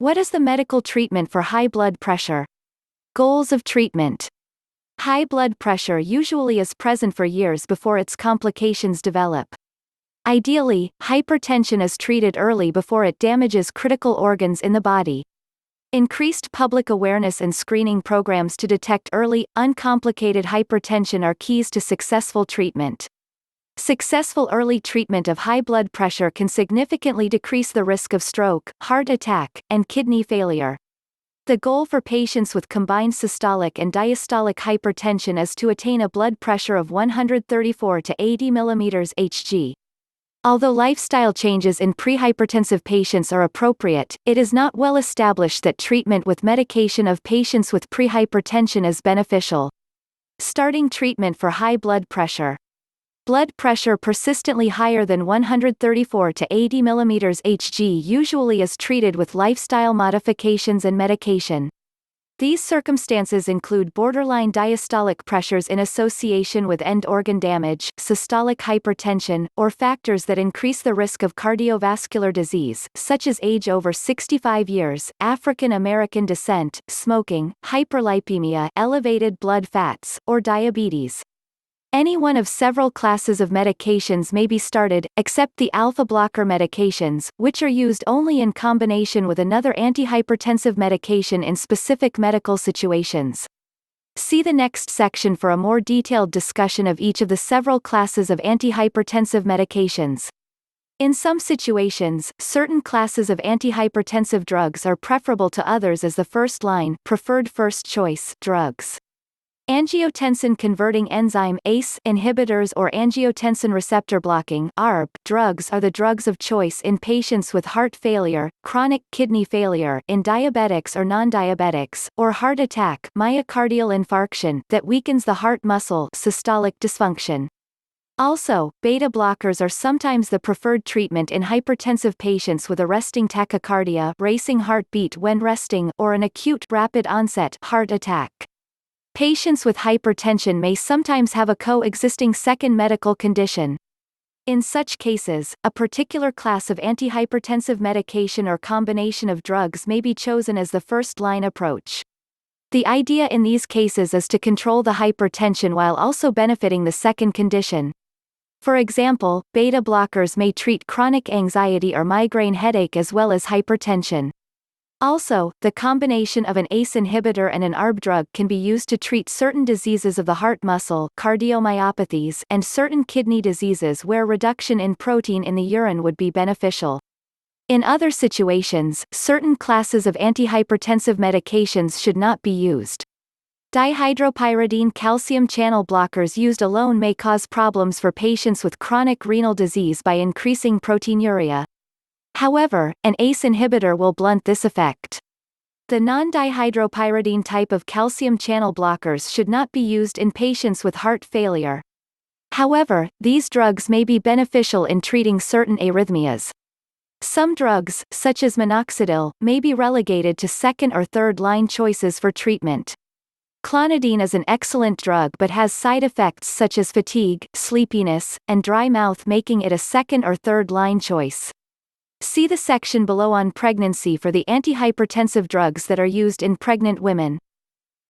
What is the medical treatment for high blood pressure? Goals of treatment. High blood pressure usually is present for years before its complications develop. Ideally, hypertension is treated early before it damages critical organs in the body. Increased public awareness and screening programs to detect early, uncomplicated hypertension are keys to successful treatment. Successful early treatment of high blood pressure can significantly decrease the risk of stroke, heart attack, and kidney failure. The goal for patients with combined systolic and diastolic hypertension is to attain a blood pressure of 134 to 80 mm Hg. Although lifestyle changes in prehypertensive patients are appropriate, it is not well established that treatment with medication of patients with prehypertension is beneficial. Starting treatment for high blood pressure. Blood pressure persistently higher than 134 to 80 mm Hg usually is treated with lifestyle modifications and medication. These circumstances include borderline diastolic pressures in association with end organ damage, systolic hypertension, or factors that increase the risk of cardiovascular disease, such as age over 65 years, African American descent, smoking, hyperlipemia, elevated blood fats, or diabetes. Any one of several classes of medications may be started, except the alpha blocker medications, which are used only in combination with another antihypertensive medication in specific medical situations. See the next section for a more detailed discussion of each of the several classes of antihypertensive medications. In some situations, certain classes of antihypertensive drugs are preferable to others as the first-line, preferred first-choice drugs. Angiotensin converting enzyme ACE inhibitors or angiotensin receptor blocking ARB drugs are the drugs of choice in patients with heart failure, chronic kidney failure in diabetics or non-diabetics, or heart attack myocardial infarction that weakens the heart muscle systolic dysfunction. Also, beta blockers are sometimes the preferred treatment in hypertensive patients with arresting tachycardia racing heartbeat when resting or an acute rapid onset heart attack. Patients with hypertension may sometimes have a coexisting second medical condition. In such cases, a particular class of antihypertensive medication or combination of drugs may be chosen as the first-line approach. The idea in these cases is to control the hypertension while also benefiting the second condition. For example, beta blockers may treat chronic anxiety or migraine headache as well as hypertension. Also, the combination of an ACE inhibitor and an ARB drug can be used to treat certain diseases of the heart muscle, cardiomyopathies, and certain kidney diseases where reduction in protein in the urine would be beneficial. In other situations, certain classes of antihypertensive medications should not be used. Dihydropyridine calcium channel blockers used alone may cause problems for patients with chronic renal disease by increasing proteinuria. However, an ACE inhibitor will blunt this effect. The non-dihydropyridine type of calcium channel blockers should not be used in patients with heart failure. However, these drugs may be beneficial in treating certain arrhythmias. Some drugs, such as minoxidil, may be relegated to second or third line choices for treatment. Clonidine is an excellent drug but has side effects such as fatigue, sleepiness, and dry mouth, making it a second or third line choice. See the section below on pregnancy for the antihypertensive drugs that are used in pregnant women.